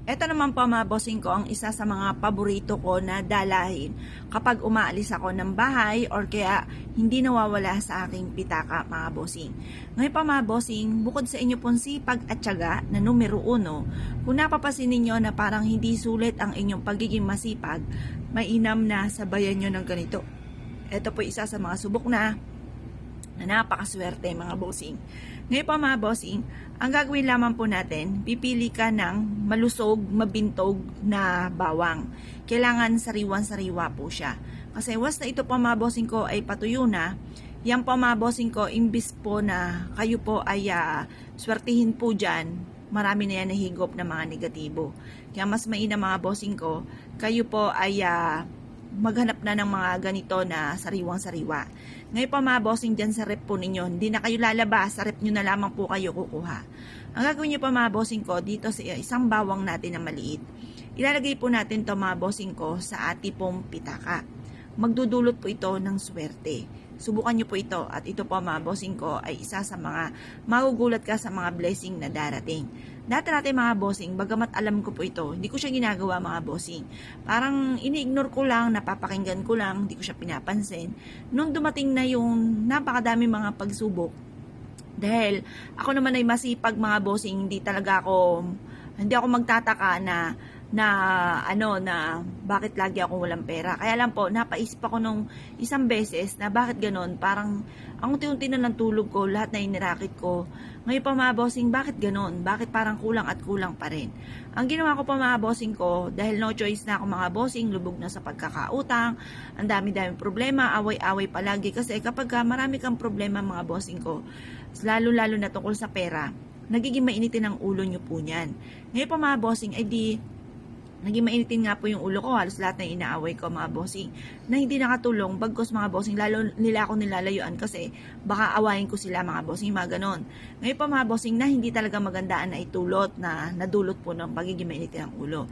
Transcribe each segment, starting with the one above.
Ito naman po mga bossing ko ang isa sa mga paborito ko na dalahin kapag umaalis ako ng bahay or kaya hindi nawawala sa aking pitaka mga bossing. Ngayon pa mga bossing, bukod sa inyo pong sipag at tiyaga na numero 1, kung napapasin ninyo na parang hindi sulit ang inyong pagiging masipag, mainam na sabayan nyo ng ganito. Ito po isa sa mga subok na napakaswerte mga bossing. Ngayon pa mga bossing, ang gagawin lamang po natin, pipili ka ng malusog, mabintog na bawang. Kailangan sariwan-sariwa po siya. Kasi once na ito po mga bossing ko ay patuyo na, yan po mga bossing ko, imbis po na kayo po ay swertihin po dyan, marami na yan nahigop na mga negatibo. Kaya mas mainam mga bossing ko, kayo po ay maghanap na ng mga ganito na sariwang-sariwa. Ngayon pa mga bossing dyan sa rep po ninyo, hindi na kayo lalabas, sa rep nyo na lamang po kayo kukuha. Ang gagawin nyo pa mga bossing ko, dito sa isang bawang natin na maliit, ilalagay po natin to mga bossing ko sa ating pong pitaka. Magdudulot po ito ng swerte. Subukan nyo po ito at ito po mga bossing ko ay isa sa mga magugulat ka sa mga blessing na darating. Dati natin mga bossing, bagamat alam ko po ito, hindi ko siya ginagawa mga bossing. Parang ini-ignore ko lang, napapakinggan ko lang, hindi ko siya pinapansin. Nung dumating na yung napakadami mga pagsubok, dahil ako naman ay masipag mga bossing, hindi ako magtataka na bakit lagi ako walang pera. Kaya lang po, napaisip ako nung isang beses na bakit ganon, parang ang unti-unti na ng tulog ko, lahat na inirakit ko. Ngayon pa mga bossing, bakit ganon? Bakit parang kulang at kulang pa rin? Ang ginawa ko pa mga bossing ko, dahil no choice na ako mga bossing, lubog na sa pagkakautang, ang dami-daming problema, away-away palagi. Kasi kapag marami kang problema mga bossing ko, lalo-lalo na tungkol sa pera, nagiging mainitin ang ulo nyo po niyan. Ngayon pa mga bossing, ay naging mainitin nga po yung ulo ko, halos lahat na inaaway ko mga bossing, na hindi nakatulong, bagkos mga bossing, lalo nila ako nilalayuan kasi baka awayin ko sila mga bossing, mga ganon. Ngayon pa mga bossing na hindi talaga magandaan na itulot, na nadulot po ng pagiging mainitin ang ulo.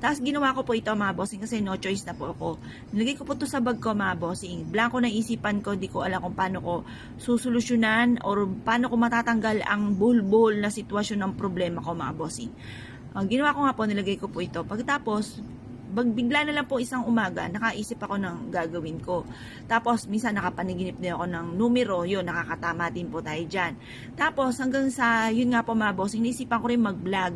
Tapos ginawa ko po ito mga bossing kasi no choice na po ako. Nilagay ko po ito sa bag ko mga bossing. Blanco na isipan ko, di ko alam kung paano ko susolusyonan or paano ko matatanggal ang bulbul na sitwasyon ng problema ko mga bossing. Ang ginawa ko nga po, nilagay ko po ito. Pagkatapos, bigla na lang po isang umaga, nakaisip ako ng gagawin ko. Tapos, minsan nakapaniginip din ako ng numero, yun, nakakatama din po tayo dyan. Tapos, hanggang sa, yun nga po mga bossing, naisipan ko rin mag-vlog.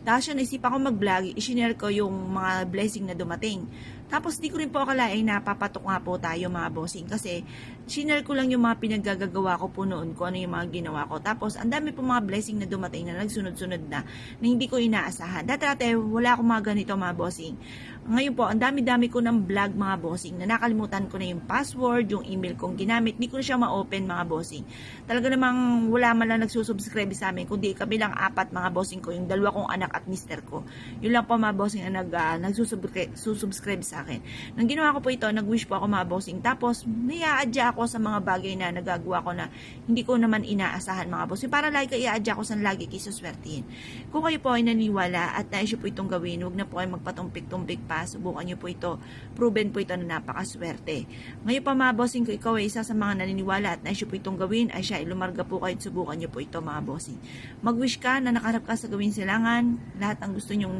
Tapos yun, naisipan ko mag-vlog, i-share ko yung mga blessing na dumating. Tapos di ko rin po akalain na papatok nga po tayo mga bossing kasi shinare ko lang yung mga pinaggagawa ko po noon, kung ano yung mga ginawa ko. Tapos ang dami po mga blessing na dumating na nagsunod-sunod na hindi ko inaasahan. Dati wala akong mga ganito mga bossing. Ngayon po, ang dami-dami ko ng vlog mga bossing na nakalimutan ko na yung password, yung email kong ginamit, hindi ko na siya ma-open mga bossing. Talaga namang wala man lang nagsusubscribe sa amin, kundi kami lang 4 mga bossing ko, yung 2 kong anak at mister ko. Yun lang po mga bossing na nagsusubscribe sa akin. Nang ginawa ko po ito, nag-wish po ako mga bossing. Tapos, nai-adya ako sa mga bagay na nagagawa ko na hindi ko naman inaasahan mga bossing. Para lagi ka i-adya ko sa lagi kayo suswertihin. Kung kayo po ay naniwala at naisyo po itong gawin, huwag na po kayo magpatumpik-tumpik pa. Subukan nyo po ito. Proven po ito na napakaswerte. Ngayon pa mga bossing ko, ikaw ay isa sa mga naniniwala at naisyo po itong gawin, ay siya, ilumarga po kayo at subukan nyo po ito mga bossing. Mag-wish ka na nakaharap ka sa gawin silangan, lahat ang gusto nyong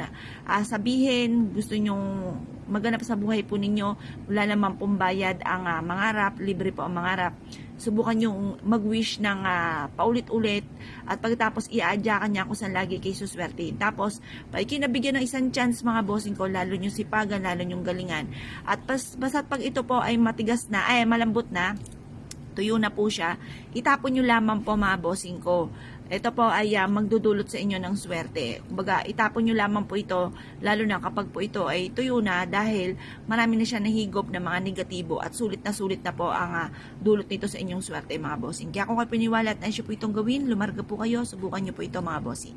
sabihin, gusto nyong maganap sa buhay po ninyo, wala naman pong bayad ang mangarap, libre po ang mangarap. Subukan yung mag-wish ng paulit-ulit at pagkatapos i-adya ka niya kung saan lagi kayo suswertihin. Tapos, pag kinabigyan ng isang chance mga bossing ko, lalo yung sipagan, lalo yung galingan. At basta't pag ito po ay matigas na, ay malambot na, tuyo na po siya, itapon nyo lamang po mga bossing ko. Ito po ay magdudulot sa inyo ng swerte. Kumbaga, itapon nyo lamang po ito, lalo na kapag po ito ay tuyo na dahil marami na siya nahigop na mga negatibo at sulit na po ang dulot nito sa inyong swerte mga bossing. Kaya kung kayo piniwala at naisyo po itong gawin, lumarga po kayo, subukan nyo po ito mga bossing.